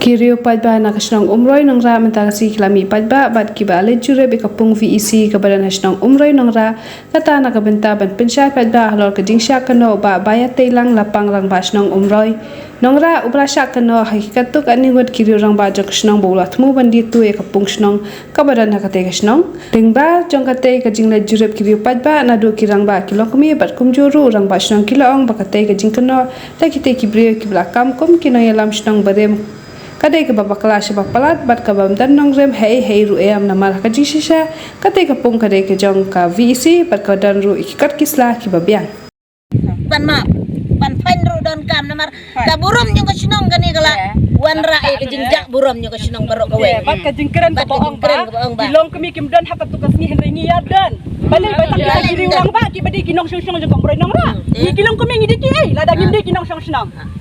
Kirio padba na kasnong umroy nong ra mentasi kilami padba bat kiba lejure be kapung VEC kabadan hasnong umroy nong ra kata na kabenta ban pensya padba halor kedingsya kano ba bayat telang lapang rang basnong umroy nong ra ubrasya kano hakikat tuk aniwat kirio rang ba jok kasnong bolat mu bandi tu e kapung snong kabadan hakate kasnong tingba jong kate kajing lejure kirio padba na do kirang ba kilong kami bat kumjuru rang basnong kilong bakate kajing kano takite kibrio kiblakam kum kino yalam snong barem kadai ke babak kelas sebab pelat bat ke bam dan nong rem hei ru am namar ka jisisa kadai ke pung kadai ke jong ka VEC bat ke dan ru ikat kislah ki babiang ban ma ban fain ru don kam namar ka burum nyong sinong gani kala wan ra e jinjak burum nyong sinong barok kawe bat ka jingkeren ka boong ba dilong kami kim don hakat tugas ni henry ni yadan balai batak ka diri urang ba ki badi kinong sung jong komroy nong ra ni kilong kami ngidi ki ladang ngidi kinong sung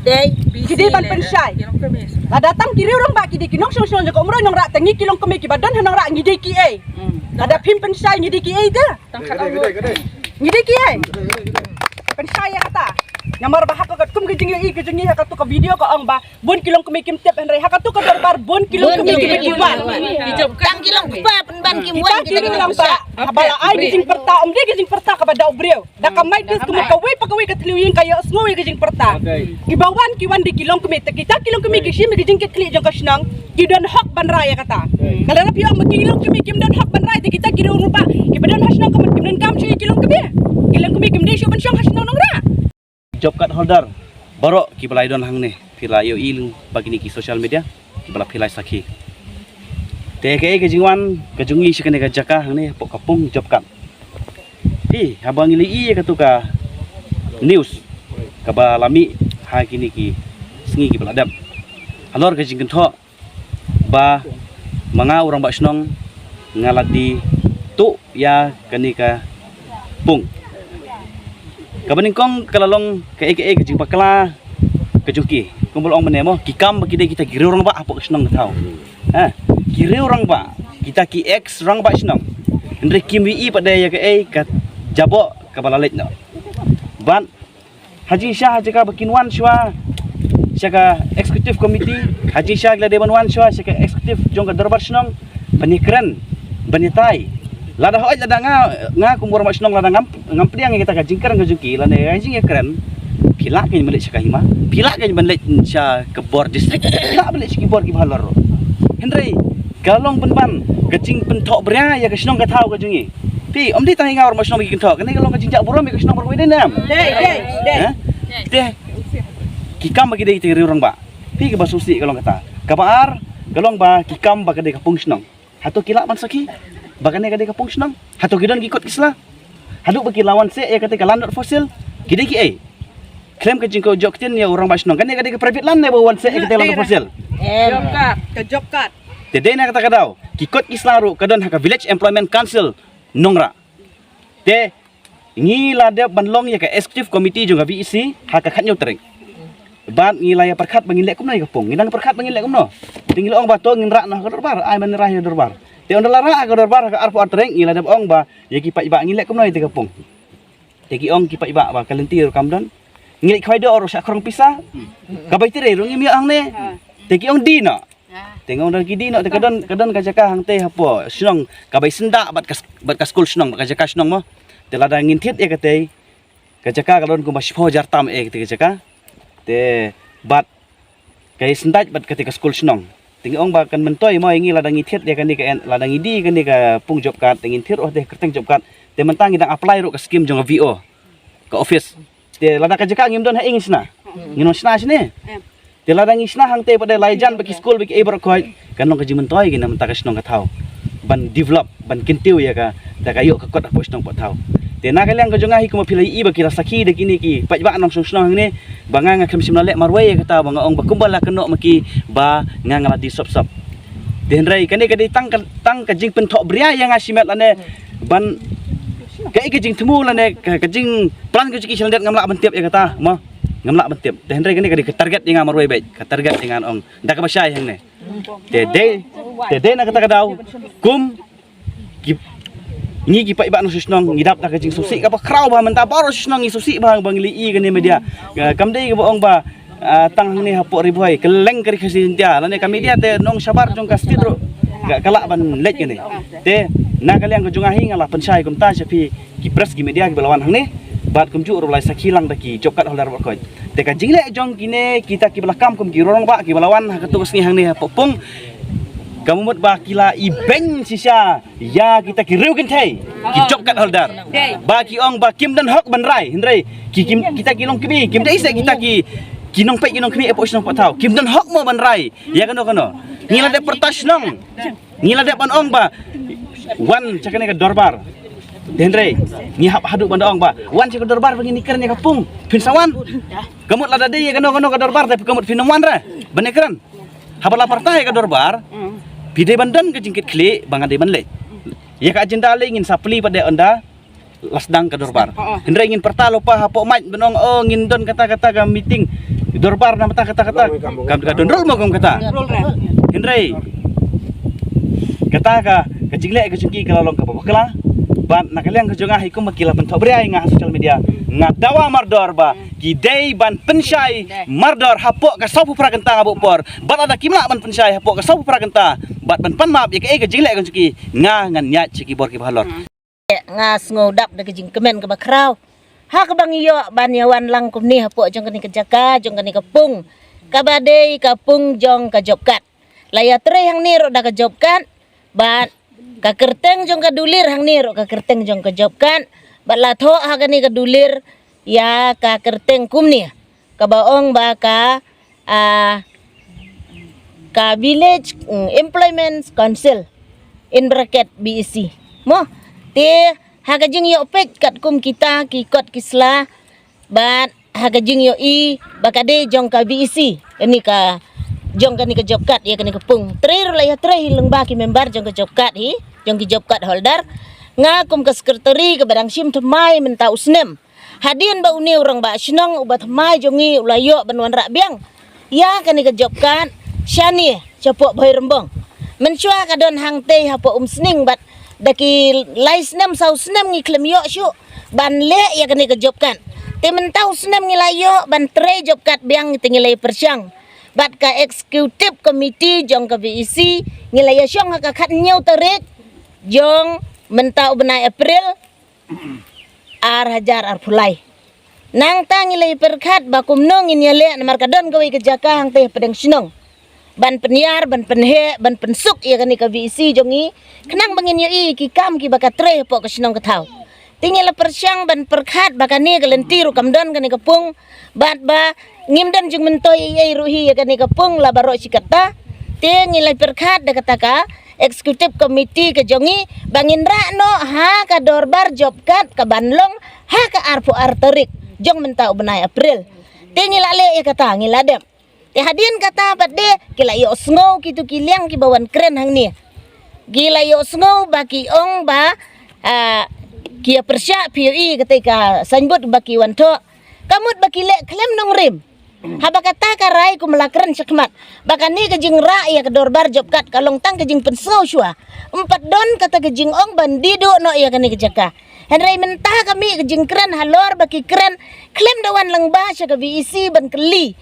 dei kidi ban pensai datang kiri orang ba kidi kinong sung jong komroy nong ra tangi kilong kami ki badan hanong ra ngidi ki ada pim pensai ngidi ki da ngidi ki pensai ya kata namar ba hakat kum gejing gejing hakat tu ka video ka ang ba bon kilong kami kim tep henry hakat tu ka darbar bon kilong kami kim wan tang kilong pa ban kim wan kita lang ba abala ay gejing perta dia gejing perta ka ba daw brew da ka may des kumu kaway pagaway ka tliwin kayo smoy gejing perta gibawan kiwan di kilong kami kita kilong kami gishim gejing ketli jong kasnang kidan hak ban raya kata kalau rapi ang kilong kami kim dan hak ban raya kita kira rupa kibadan hasnang kam kim dan kam shi kilong kami kim de shu ban syang hasnang nong ra job card holder borok ki balai don hang ne pila yo iling bagi ni ki social media ki bala pilai sakhi te ke jingwan ke jungi sikane ka jaka hang ne pok kapung job card habang ili i ka tu ka news ka ba lami ha kini ki sngi ki bala dam halor ke jingken tho ba manga orang ba snong ngalati tu ya kani ka pung kabaningkong kalalong ke kejing pakla kejungki kumpul ong menemo kikam bagi kita kiri orang ba apa kesnong tahu kiri orang ba kita ki x orang ba senong andre kim wi pada ya ke jabo kabalalet no ban haji syah jaka bakin wan shwa syaka executive committee haji syah la dewan wan shwa syaka executive jong ka darbar senong banikren banitai lada hoi lada nga kumur mas nong lada ngam priang kita ka jingkar ngajuki lada jing keren pila ke melik syaka hima pila ke melik sya ke bor district pila melik syaki bor ki bhalor henry galong penban kecing pentok bria ya ke snong ka thau ka jungi pi om di tangi ngawar mas nong ki kentok kene galong ka jinjak burom ke snong berwe denam de kikam bagi de tiri orang ba pi ke basusi galong kata kabar galong ba kikam ba ke de kapung snong hatu kilak man saki bagane kade kapung senang hatu gidan gikot kisla haduk bagi lawan se ya kate kalandot fosil gide ki klaim ke jingko joktin ya orang basnong kan kade ke private land ne bawan se kate landot fosil job card tede na kata kadau gikot kisla ru kadon haka village employment council nongra te ngila de banlong ya ka executive committee juga VEC haka khatnyo tereng ban ngila ya perkhat bangilek kum na kapung ngidang perkhat bangilek kum no tingil ong bato nginra na kadorbar ay man rahya dorbar te on lara ka dorbar ka arpo artreng ila dab ong ba ya ki pa iba ngilek kum noi te kapung te ki ong ki pa iba ba kalentir kamdan ngilek khoi do oro sak krong pisa ka bai tire rung mi ang ne te ki ong di no tengong dan ki di no te kadon ka jaka hang te hapo snong ka bai senda bat ka school snong ka jaka snong mo te lada ngintit ya kate ka jaka kadon ku mas 4000 tam te ka jaka te bat kai sendat bat ketika school snong tingi ong ba kan mentoy mo ingi ladang ithet dia kan di ka ladang idi kan di ka pung job card tingin thir oh deh kerteng job card te mentang idang apply ro ka scheme jong VO ka office te ladang ka jaka ngim don ha ingis na ngino sna sini te ladang isna hang te pada laijan bagi school bagi eber ko kan long ka jimentoy gina mentang ka snong ka thau ban develop ban kintiu ya ka ta kayo ka kot apos snong pot thau te na kalyang ka jongahi ko mapilai iba kira saki de kini ki pajba nong snong ni banga nga khem simlalek marway kata banga ong bakumbala keno maki ba nga ngala di sop denrai kane kade tang ka jing pentok bria yang asimet lane ban kai ka jing temu lane ka jing plan ka jiki selendet ngamla bentiap ya kata mo ngamla bentiap denrai kane kade target yang marway baik ka target dengan ong dak ka basay hang ne te na kata kadau kum Ngi gipa iba no susnong ngidap ta kajing susi ka pa kraw ba menta paro susnong ngi susi ba bang li i kan media kam dei ka boong ba tang ni hapok ribuai keleng kari kasi dia lane kami dia te nong sabar jong kas tidro gak kalak ban let ni te na kalian ko jungahi ngala pensai kum ta sapi ki press ki media ki belawan hang ni bat kum ju ulai sakilang daki jokat holdar bakoi te ka jingle jong kine kita ki belakam kum ki rorong ba ki belawan ha ketus ni hang ni hapok pung kamu mut ba kila ibeng sisa ya kita ki riu kentai ki jokat holdar ba ki ong ba kim dan hok ban rai hindrai ki kim kita ki long kimi kim dai se kita ki kinong pe kinong kmi epo snong patau kim dan hok mo ban rai ya kano ngila de pertas nong ngila de ban ong ba wan cakane ka dorbar dendre ni hap haduk ban ong ba wan cak dorbar begini keren ya kapung pin sawan kamut lada de ya kano ka dorbar tapi kamut pin wan ra ban keren habala partai ka dorbar pide bandan ke jingkit kli bangade ban le ya ka agenda le ingin sapli pada anda lasdang ke dorbar hendra ingin pertalo pa hapok mat benong ngin don kata-kata ka meeting dorbar na kata-kata kam donrol mo kam kata Hendrai kata ka kajingle ka jingki kalalong ka babakla ban nakaliang ka jonga hikum makila pentok beriai nga social media nga dawa mardor ba kidei ban pensyai mardor hapok ka sapu prakenta ngabuk por bat ada kimla ban pensyai hapok ka sapu prakenta bat ban panmap ya ka jingle ka jingki nga ngan nyat ciki bor ki balor nga sngodap de kejing kemen ke bakrau ha ke bang iyo ban yawan lang kum ni hapok jong kani kejaka jong kani kapung kabadei kapung jong ka jobkat laya tre hang ni ro da ka jobkat bat ka kerteng jong ka dulir hang ni ro ka kerteng jong ka jobkat bat la tho ha kani ka dulir ya ka kerteng kum ni ka baong ba ka village employment council in bracket BEC mo te hagajing yo pek kat kum kita ki kot kisla bat hagajing yo i bakade jong ka BEC ini ka jong ka ni ka jobkat ya ka ni kapung tre la ya tre hileng ba ki member jong ka jobkat hi jong ki jobkat holder nga kum ka sekretari ka badang sim thmai menta usnem hadin ba uni orang ba snong ubat thmai jongi ulayo banwan rak biang ya ka ni ka jobkat syani capok boy rembong menchua ka don hang te hapo sning bat daki lais nem sau snem ngi klem yo syu ban le ya kani ka jobkan te mentau snem ngi layo ban tre jobkat biang tingi lay persyang bat ka executive committee jong ka BEC ngi lay syong ka khat nyau tarik jong mentau benai April ar hajar ar pulai nang ta ngi lay perkhat ba kumno ngi nyale namar kadon gawe ka jaka hang te pedeng sinong ban penyiar ban penhe ban pensuk ya kani ka BEC jongi kenang bangin yo i ki kam ki baka tre po ka sinong kathau tinggal persyang ban perkhat baka ni ka lentiru kamdon kani kapung bat ba ngimdan jung mentoy ai ruhi ya kani kapung la baro sikata te ngilai perkhat da kataka executive committee ka jongi bangin ra no ha ka dorbar jobkat ka banlong ha ka arpu arterik jong mentau benai April te ngilale ya kata ngiladem te hadin kata pat de kila yo sngo kitu kiliang ki bawan keren hang ni gila yo sngo baki ong ba kia persya POE ketika sanbut baki wanto kamut baki le klem nong rim haba kata karai ku melakren sakmat baka ni kejing ra ya kedorbar jobkat kalong tang kejing pensau syua 4 don kata kejing ong bandido no ya kani kejaka henry mentah kami kejing keren halor baki keren klem dawan lengba sya ka BEC ban keli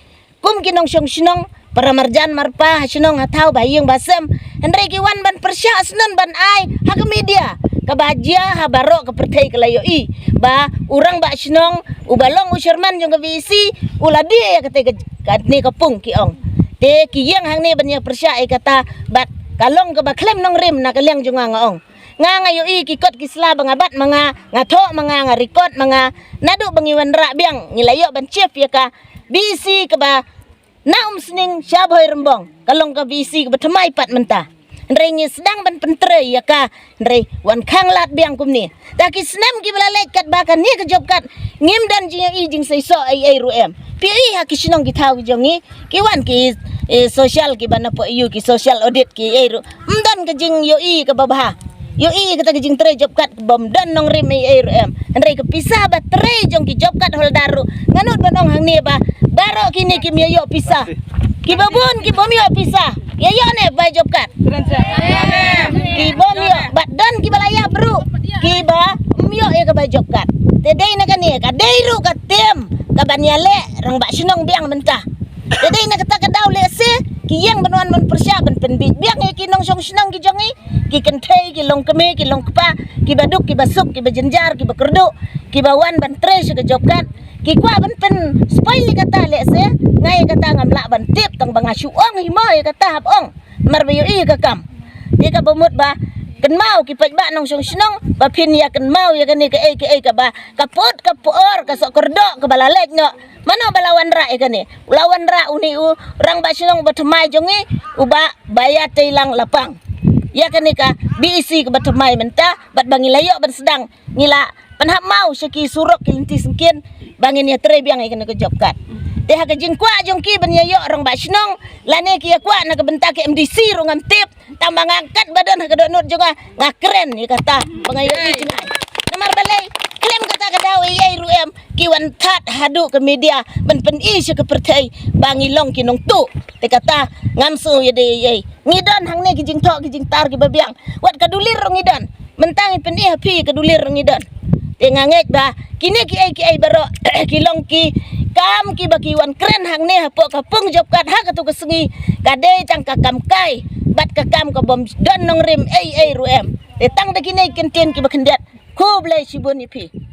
kum kinong syong sinong para marjan marpa sinong hatau bayung basem hendrai kiwan ban persya asnon ban ai ha ke media kabajia ha baro ke pertai kelayo i ba urang ba sinong ubalong usherman jong ke BEC uladi ya kate ni kapung ki ong te kiyang hang ni ban ya persya ai kata bat kalong ke ba klem nong rim na kaliang jong nga ong nga ngayo i kikot kisla bangabat mga ngato mga nga record mga nadu bangiwan ra biang ngilayo ban chef ya ka BEC ke ba naum sning syaboy rembong kalong ka BEC ke ba thamai pat mentah ndrei ngi sedang ban pentre ya ka ndrei wan khang lat biang kum ni taki snem ki bala kat bakan ni ke job kat ngim dan jing i jing sei so ai ru em pi ha ki sinong ki thau jongi ki wan ki social ki bana po yu ki social audit ki ai ru mdan ke jing yo i ke babah yo i kata ke jing tre job kat bom dan nong rim ai ru em ndrei ke pisah ba tre jong ki job kat hol daru nganut banong hang ni ba baro kini ki yo pisah ki babun ki bom yo pisah ya yo ne ba job kat ki bom yo bat dan ki balaya bro ki ba myo ya ka ba job kat te dei na kani ka dei ru ka tem ka banyale rang ba sinong biang mentah Jadi nak kata kadau lese ki yang benuan men persya ben penbit biang ki nong song senang ki jongi ki kentai ki long keme ki long kepa ki baduk ki basuk ki bajenjar ki bakerdu ki bawan ban tres ke jobkan ki kwa ben pen spoil kata lese ngai kata ngamla ban tip tang bangasu ong hima kata hap ong marbayo i ka kam dia ka bamut ba kan mau ki paj ba nong song senang ba pin ya kan mau ya kan ke ka ba kapot kapor ka sok kerdo ka balalek no mana balawan ra ikani lawan ra uni orang basinong batamai jongi uba bayat telang lapang ya kani ka BEC ke batamai menta bat bangi layo ban sedang ngila panhap mau syaki surok kilinti sengkin bangin ya trebiang ikani ke jobkat teh ka jingkwa jongki ban yayo orang basinong lane ki kwa na ke bentak ke MDC rungam tip tambang angkat badan ka donut jonga ngakeren ya kata bangayo jingai namar balai klaim kata kadau yai ruem kiwan tat hadu ke media ben i ke pertai bangilong kinong tu te kata ngamsu ya de yai ngidon hang ne kijing tok kijing tar ki babiang wat kadulir ngidon mentang pen i happy kadulir ngidon te nganget ba kini ki ai baro kilong ki kam ki bakiwan keren hang ne hapo kapung job kat ha katu kesengi kade cang kakam kai bat kakam ka bom don nong rim ai ruem te tang de kini kenten ki bakendat ko blai sibun ipi